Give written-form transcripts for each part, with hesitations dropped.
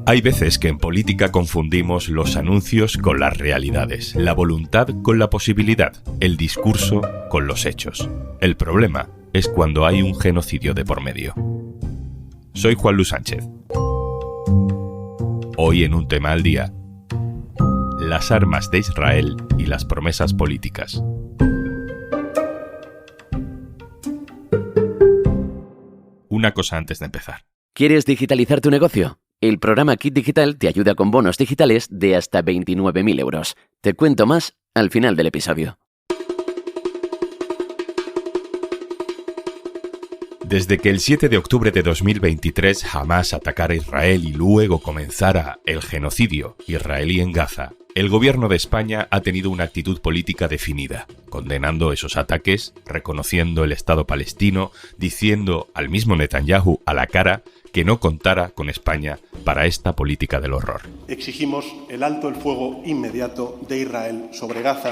Hay veces que en política confundimos los anuncios con las realidades, la voluntad con la posibilidad, el discurso con los hechos. El problema es cuando hay un genocidio de por medio. Soy Juan Luis Sánchez. Hoy en Un Tema al Día, las armas de Israel y las promesas políticas. Una cosa antes de empezar. ¿Quieres digitalizar tu negocio? El programa Kit Digital te ayuda con bonos digitales de hasta 29.000 euros. Te cuento más al final del episodio. Desde que el 7 de octubre de 2023 Hamás atacara Israel y luego comenzara el genocidio israelí en Gaza, el gobierno de España ha tenido una actitud política definida, condenando esos ataques, reconociendo el Estado palestino, diciendo al mismo Netanyahu a la cara que no contara con España para esta política del horror. Exigimos el alto el fuego inmediato de Israel sobre Gaza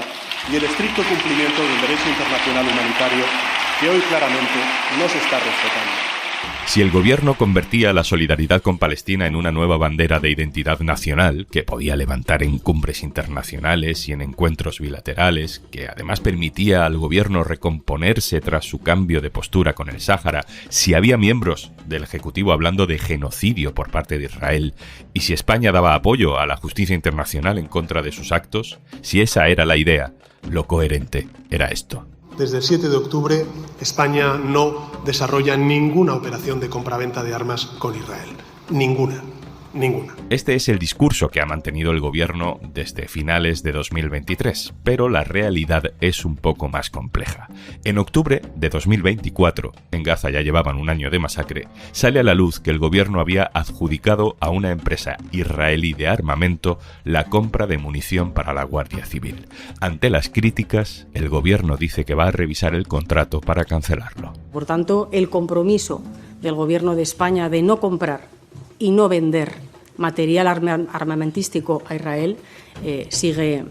y el estricto cumplimiento del derecho internacional humanitario que hoy claramente no se está respetando. Si el gobierno convertía la solidaridad con Palestina en una nueva bandera de identidad nacional, que podía levantar en cumbres internacionales y en encuentros bilaterales, que además permitía al gobierno recomponerse tras su cambio de postura con el Sáhara, si había miembros del Ejecutivo hablando de genocidio por parte de Israel, y si España daba apoyo a la justicia internacional en contra de sus actos, si esa era la idea, lo coherente era esto. Desde el 7 de octubre, España no desarrolla ninguna operación de compraventa de armas con Israel. Ninguna. Este es el discurso que ha mantenido el gobierno desde finales de 2023, pero la realidad es un poco más compleja. En octubre de 2024, en Gaza ya llevaban un año de masacre, sale a la luz que el gobierno había adjudicado a una empresa israelí de armamento la compra de munición para la Guardia Civil. Ante las críticas, el gobierno dice que va a revisar el contrato para cancelarlo. Por tanto, el compromiso del gobierno de España de no comprar y no vender material armamentístico a Israel sigue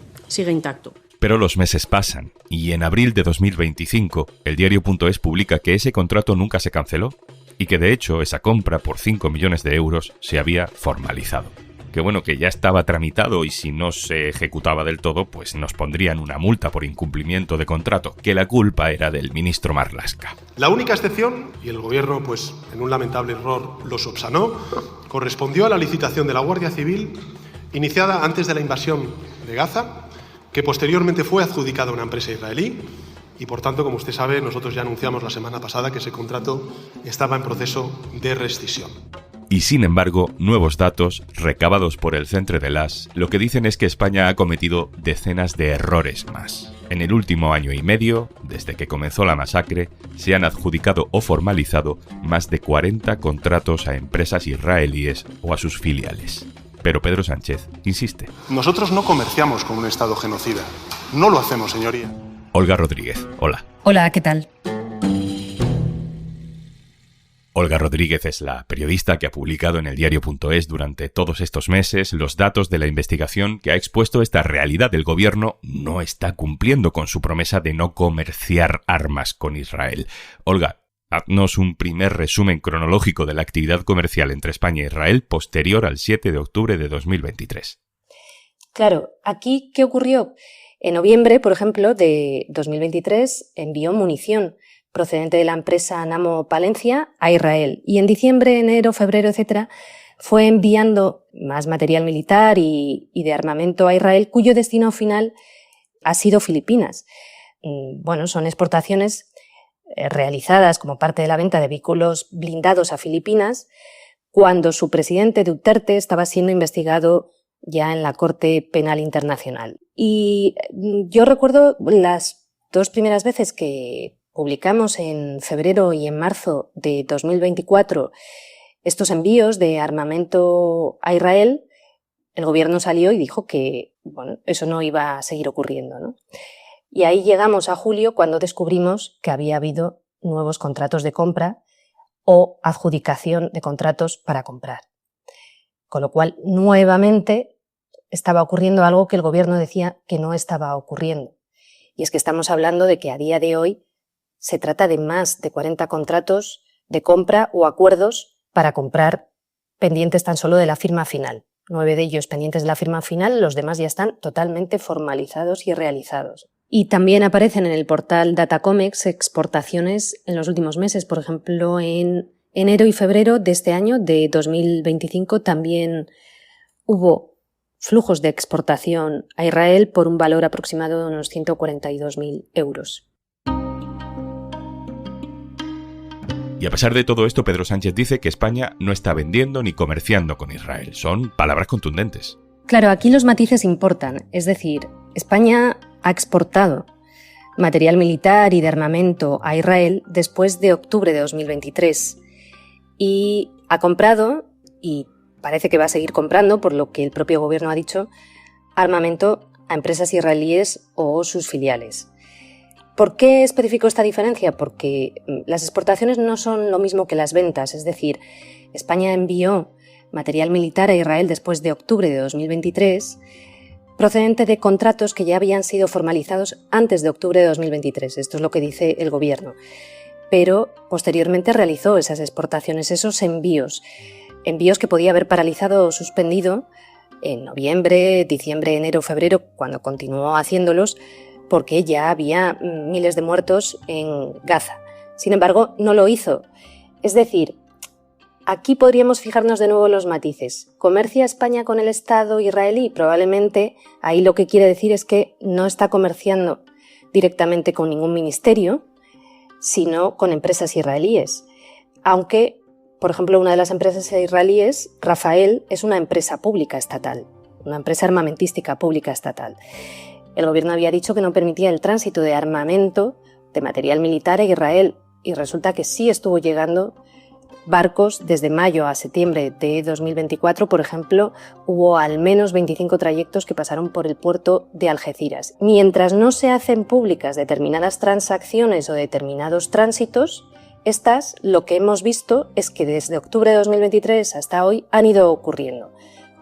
intacto. Pero los meses pasan y en abril de 2025 el diario.es publica que ese contrato nunca se canceló y que de hecho esa compra por 5 millones de euros se había formalizado. Que bueno, que ya estaba tramitado y si no se ejecutaba del todo, pues nos pondrían una multa por incumplimiento de contrato, que la culpa era del ministro Marlaska. La única excepción, y el gobierno pues en un lamentable error lo subsanó, correspondió a la licitación de la Guardia Civil iniciada antes de la invasión de Gaza, que posteriormente fue adjudicada a una empresa israelí y por tanto, como usted sabe, nosotros ya anunciamos la semana pasada que ese contrato estaba en proceso de rescisión. Y sin embargo, nuevos datos recabados por el Centre de l'As lo que dicen es que España ha cometido decenas de errores más. En el último año y medio, desde que comenzó la masacre, se han adjudicado o formalizado más de 40 contratos a empresas israelíes o a sus filiales. Pero Pedro Sánchez insiste. Nosotros no comerciamos con un Estado genocida. No lo hacemos, señoría. Olga Rodríguez, hola. Hola, ¿qué tal? Olga Rodríguez es la periodista que ha publicado en el diario.es durante todos estos meses los datos de la investigación que ha expuesto esta realidad. El gobierno no está cumpliendo con su promesa de no comerciar armas con Israel. Olga, haznos un primer resumen cronológico de la actividad comercial entre España e Israel posterior al 7 de octubre de 2023. Claro, aquí, ¿qué ocurrió? En noviembre, por ejemplo, de 2023 envió munición procedente de la empresa Namo Palencia a Israel. Y en diciembre, enero, febrero, etcétera, fue enviando más material militar y de armamento a Israel, cuyo destino final ha sido Filipinas. Bueno, son exportaciones realizadas como parte de la venta de vehículos blindados a Filipinas, cuando su presidente Duterte estaba siendo investigado ya en la Corte Penal Internacional. Y yo recuerdo las dos primeras veces que publicamos en febrero y en marzo de 2024 estos envíos de armamento a Israel, el gobierno salió y dijo que bueno, eso no iba a seguir ocurriendo, ¿no? Y ahí llegamos a julio cuando descubrimos que había habido nuevos contratos de compra o adjudicación de contratos para comprar. Con lo cual, nuevamente, estaba ocurriendo algo que el gobierno decía que no estaba ocurriendo. Y es que estamos hablando de que a día de hoy se trata de más de 40 contratos de compra o acuerdos para comprar pendientes tan solo de la firma final. 9 de ellos pendientes de la firma final, los demás ya están totalmente formalizados y realizados. Y también aparecen en el portal Datacomex exportaciones en los últimos meses. Por ejemplo, en enero y febrero de este año, de 2025, también hubo flujos de exportación a Israel por un valor aproximado de unos 142.000 euros. Y a pesar de todo esto, Pedro Sánchez dice que España no está vendiendo ni comerciando con Israel. Son palabras contundentes. Claro, aquí los matices importan. Es decir, España ha exportado material militar y de armamento a Israel después de octubre de 2023 y ha comprado, y parece que va a seguir comprando, por lo que el propio gobierno ha dicho, armamento a empresas israelíes o sus filiales. ¿Por qué especifico esta diferencia? Porque las exportaciones no son lo mismo que las ventas, es decir, España envió material militar a Israel después de octubre de 2023, procedente de contratos que ya habían sido formalizados antes de octubre de 2023. Esto es lo que dice el gobierno. Pero posteriormente realizó esas exportaciones, esos envíos que podía haber paralizado o suspendido en noviembre, diciembre, enero, febrero, cuando continuó haciéndolos, porque ya había miles de muertos en Gaza. Sin embargo, no lo hizo. Es decir, aquí podríamos fijarnos de nuevo los matices. ¿Comercia España con el Estado israelí? Probablemente ahí lo que quiere decir es que no está comerciando directamente con ningún ministerio, sino con empresas israelíes. Aunque, por ejemplo, una de las empresas israelíes, Rafael, es una empresa pública estatal, una empresa armamentística pública estatal. El gobierno había dicho que no permitía el tránsito de armamento, de material militar a Israel, y resulta que sí estuvo llegando barcos desde mayo a septiembre de 2024. Por ejemplo, hubo al menos 25 trayectos que pasaron por el puerto de Algeciras. Mientras no se hacen públicas determinadas transacciones o determinados tránsitos, estas, lo que hemos visto es que desde octubre de 2023 hasta hoy han ido ocurriendo.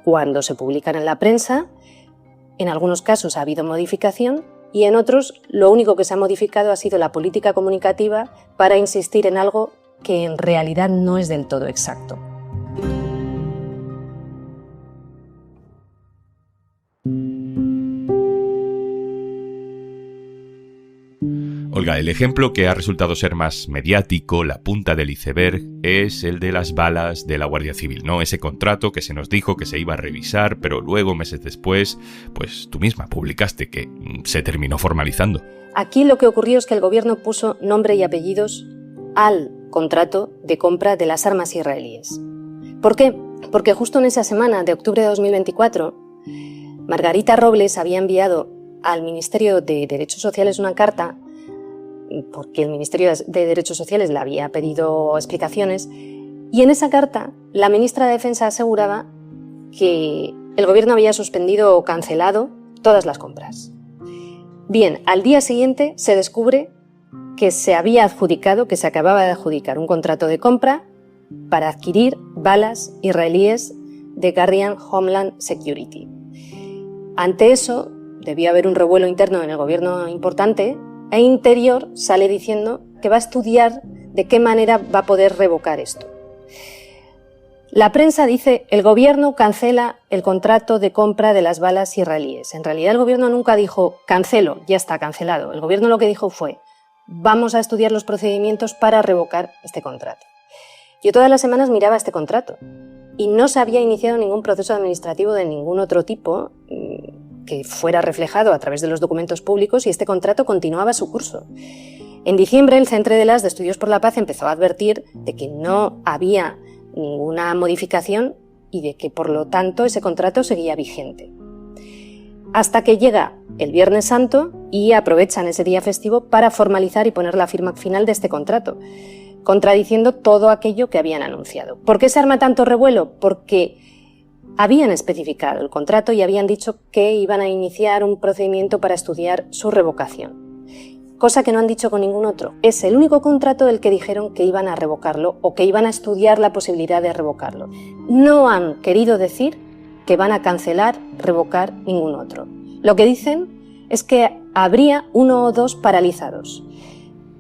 Cuando se publican en la prensa, en algunos casos ha habido modificación y en otros lo único que se ha modificado ha sido la política comunicativa para insistir en algo que en realidad no es del todo exacto. Olga, el ejemplo que ha resultado ser más mediático, la punta del iceberg, es el de las balas de la Guardia Civil, ¿no? Ese contrato que se nos dijo que se iba a revisar, pero luego, meses después, pues tú misma publicaste que se terminó formalizando. Aquí lo que ocurrió es que el gobierno puso nombre y apellidos al contrato de compra de las armas israelíes. ¿Por qué? Porque justo en esa semana de octubre de 2024, Margarita Robles había enviado al Ministerio de Derechos Sociales una carta, porque el Ministerio de Derechos Sociales le había pedido explicaciones, y en esa carta la ministra de Defensa aseguraba que el gobierno había suspendido o cancelado todas las compras. Bien, al día siguiente se descubre que se había adjudicado, que se acababa de adjudicar un contrato de compra para adquirir balas israelíes de Guardian Homeland Security. Ante eso, debió haber un revuelo interno en el gobierno importante, e Interior sale diciendo que va a estudiar de qué manera va a poder revocar esto. La prensa dice, el gobierno cancela el contrato de compra de las balas israelíes. En realidad el gobierno nunca dijo, cancelo, ya está cancelado. El gobierno lo que dijo fue, vamos a estudiar los procedimientos para revocar este contrato. Yo todas las semanas miraba este contrato y no se había iniciado ningún proceso administrativo de ningún otro tipo que fuera reflejado a través de los documentos públicos, y este contrato continuaba su curso. En diciembre, el Centre de Estudios por la Paz empezó a advertir de que no había ninguna modificación y de que, por lo tanto, ese contrato seguía vigente. Hasta que llega el Viernes Santo y aprovechan ese día festivo para formalizar y poner la firma final de este contrato, contradiciendo todo aquello que habían anunciado. ¿Por qué se arma tanto revuelo? Porque habían especificado el contrato y habían dicho que iban a iniciar un procedimiento para estudiar su revocación, cosa que no han dicho con ningún otro. Es el único contrato del que dijeron que iban a revocarlo o que iban a estudiar la posibilidad de revocarlo. No han querido decir que van a cancelar, revocar ningún otro. Lo que dicen es que habría uno o dos paralizados,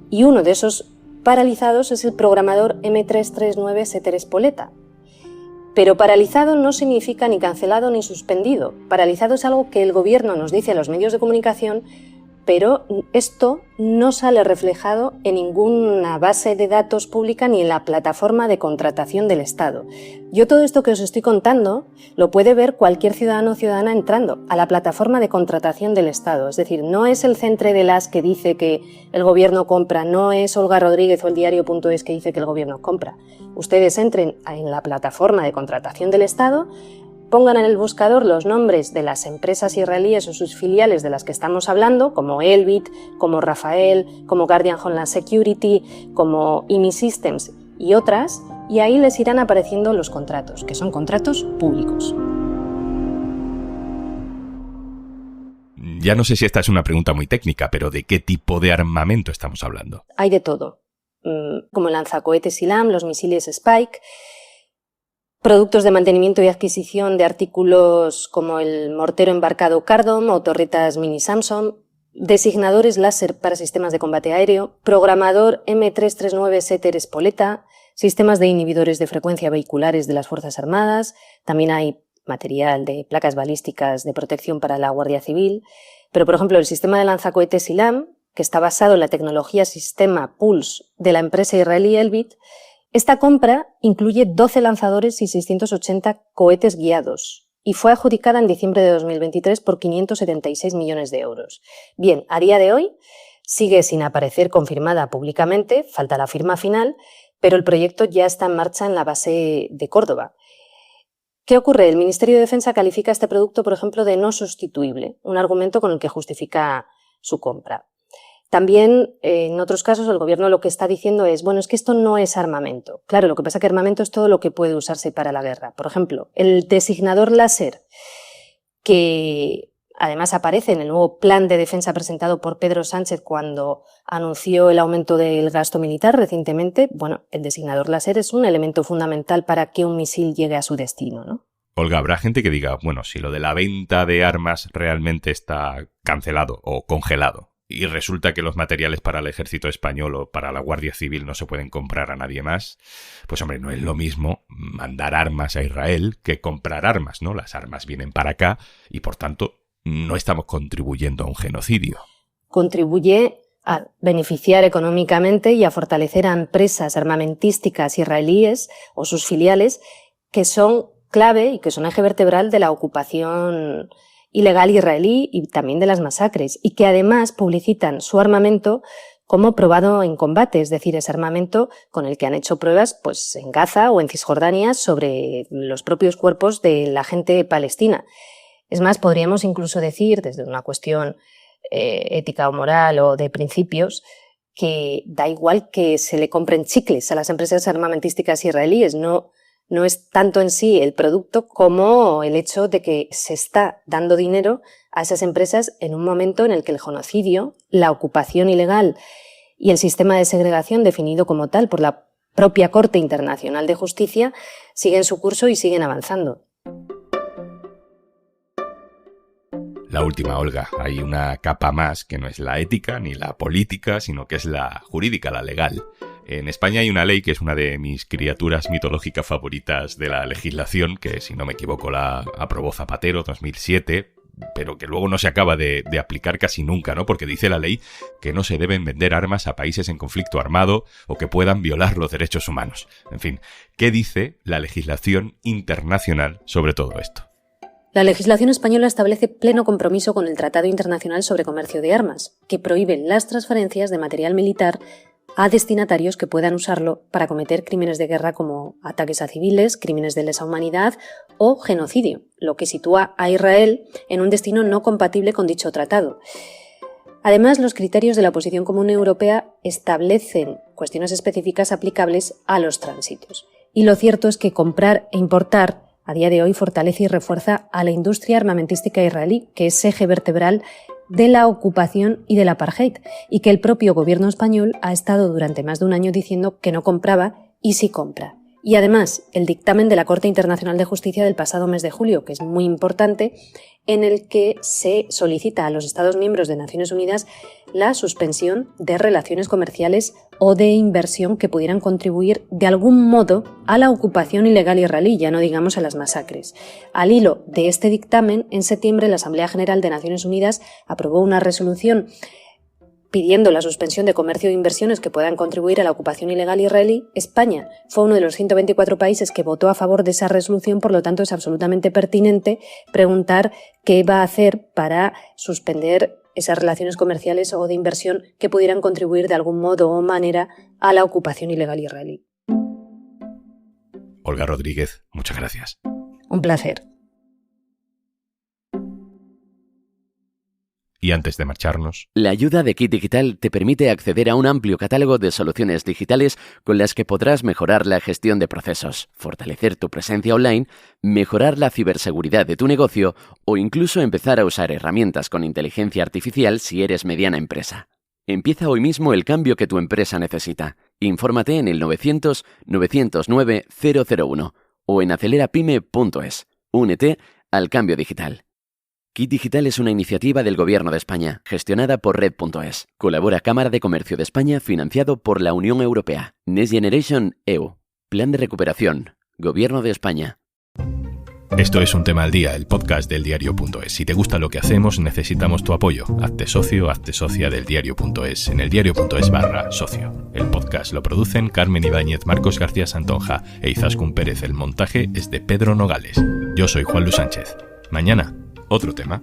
y uno de esos paralizados es el programador M339 Ceteres Poleta. Pero paralizado no significa ni cancelado ni suspendido. Paralizado es algo que el gobierno nos dice a los medios de comunicación, pero esto no sale reflejado en ninguna base de datos pública ni en la plataforma de contratación del Estado. Yo todo esto que os estoy contando lo puede ver cualquier ciudadano o ciudadana entrando a la plataforma de contratación del Estado. Es decir, no es el Centre de las que dice que el gobierno compra, no es Olga Rodríguez o el diario.es que dice que el gobierno compra. Ustedes entren en la plataforma de contratación del Estado, pongan en el buscador los nombres de las empresas israelíes o sus filiales de las que estamos hablando, como Elbit, como Rafael, como Guardian Homeland Security, como IMI Systems y otras, y ahí les irán apareciendo los contratos, que son contratos públicos. Ya no sé si esta es una pregunta muy técnica, pero ¿de qué tipo de armamento estamos hablando? Hay de todo, como el lanzacohetes SILAM, los misiles Spike, productos de mantenimiento y adquisición de artículos como el mortero embarcado Cardom o torretas mini Samsung, designadores láser para sistemas de combate aéreo, programador M339 Setter Espoleta, sistemas de inhibidores de frecuencia vehiculares de las Fuerzas Armadas, también hay material de placas balísticas de protección para la Guardia Civil, pero por ejemplo el sistema de lanzacohetes SILAM, que está basado en la tecnología Sistema Pulse de la empresa israelí Elbit, esta compra incluye 12 lanzadores y 680 cohetes guiados y fue adjudicada en diciembre de 2023 por 576 millones de euros. Bien, a día de hoy sigue sin aparecer confirmada públicamente, falta la firma final, pero el proyecto ya está en marcha en la base de Córdoba. ¿Qué ocurre? El Ministerio de Defensa califica este producto, por ejemplo, de no sustituible, un argumento con el que justifica su compra. También, en otros casos, el gobierno lo que está diciendo es, bueno, es que esto no es armamento. Claro, lo que pasa es que armamento es todo lo que puede usarse para la guerra. Por ejemplo, el designador láser, que además aparece en el nuevo plan de defensa presentado por Pedro Sánchez cuando anunció el aumento del gasto militar recientemente, bueno, el designador láser es un elemento fundamental para que un misil llegue a su destino, ¿no? Olga, habrá gente que diga, bueno, si lo de la venta de armas realmente está cancelado o congelado, y resulta que los materiales para el ejército español o para la Guardia Civil no se pueden comprar a nadie más, pues hombre, no es lo mismo mandar armas a Israel que comprar armas, ¿no? Las armas vienen para acá y, por tanto, no estamos contribuyendo a un genocidio. Contribuye a beneficiar económicamente y a fortalecer a empresas armamentísticas israelíes o sus filiales que son clave y que son eje vertebral de la ocupación ilegal israelí y también de las masacres, y que además publicitan su armamento como probado en combate, es decir, ese armamento con el que han hecho pruebas pues, en Gaza o en Cisjordania sobre los propios cuerpos de la gente palestina. Es más, podríamos incluso decir, desde una cuestión ética o moral o de principios, que da igual que se le compren chicles a las empresas armamentísticas israelíes, no es tanto en sí el producto como el hecho de que se está dando dinero a esas empresas en un momento en el que el genocidio, la ocupación ilegal y el sistema de segregación definido como tal por la propia Corte Internacional de Justicia siguen su curso y siguen avanzando. La última, Olga, hay una capa más que no es la ética ni la política, sino que es la jurídica, la legal. En España hay una ley que es una de mis criaturas mitológicas favoritas de la legislación, que si no me equivoco la aprobó Zapatero 2007, pero que luego no se acaba de aplicar casi nunca, ¿no? Porque dice la ley que no se deben vender armas a países en conflicto armado o que puedan violar los derechos humanos. En fin, ¿qué dice la legislación internacional sobre todo esto? La legislación española establece pleno compromiso con el Tratado Internacional sobre Comercio de Armas, que prohíbe las transferencias de material militar a destinatarios que puedan usarlo para cometer crímenes de guerra como ataques a civiles, crímenes de lesa humanidad o genocidio, lo que sitúa a Israel en un destino no compatible con dicho tratado. Además, los criterios de la Posición Común Europea establecen cuestiones específicas aplicables a los tránsitos. Y lo cierto es que comprar e importar a día de hoy fortalece y refuerza a la industria armamentística israelí, que es eje vertebral de la ocupación y del apartheid, y que el propio gobierno español ha estado durante más de un año diciendo que no compraba y sí compra. Y además, el dictamen de la Corte Internacional de Justicia del pasado mes de julio, que es muy importante, en el que se solicita a los Estados miembros de Naciones Unidas la suspensión de relaciones comerciales o de inversión que pudieran contribuir de algún modo a la ocupación ilegal israelí, ya no digamos a las masacres. Al hilo de este dictamen, en septiembre la Asamblea General de Naciones Unidas aprobó una resolución pidiendo la suspensión de comercio e inversiones que puedan contribuir a la ocupación ilegal israelí. España fue uno de los 124 países que votó a favor de esa resolución, por lo tanto es absolutamente pertinente preguntar qué va a hacer para suspender esas relaciones comerciales o de inversión que pudieran contribuir de algún modo o manera a la ocupación ilegal israelí. Olga Rodríguez, muchas gracias. Un placer. Y antes de marcharnos, la ayuda de Kit Digital te permite acceder a un amplio catálogo de soluciones digitales con las que podrás mejorar la gestión de procesos, fortalecer tu presencia online, mejorar la ciberseguridad de tu negocio o incluso empezar a usar herramientas con inteligencia artificial si eres mediana empresa. Empieza hoy mismo el cambio que tu empresa necesita. Infórmate en el 900 909 001 o en acelerapyme.es. Únete al cambio digital. Kit Digital es una iniciativa del Gobierno de España, gestionada por Red.es. Colabora Cámara de Comercio de España, financiado por la Unión Europea. Next Generation EU. Plan de recuperación. Gobierno de España. Esto es Un Tema al Día, el podcast del Diario.es. Si te gusta lo que hacemos, necesitamos tu apoyo. Hazte socio, hazte socia del Diario.es en el Diario.es/socio. El podcast lo producen Carmen Ibáñez, Marcos García Santonja e Izaskun Pérez. El montaje es de Pedro Nogales. Yo soy Juan Luis Sánchez. Mañana, otro tema.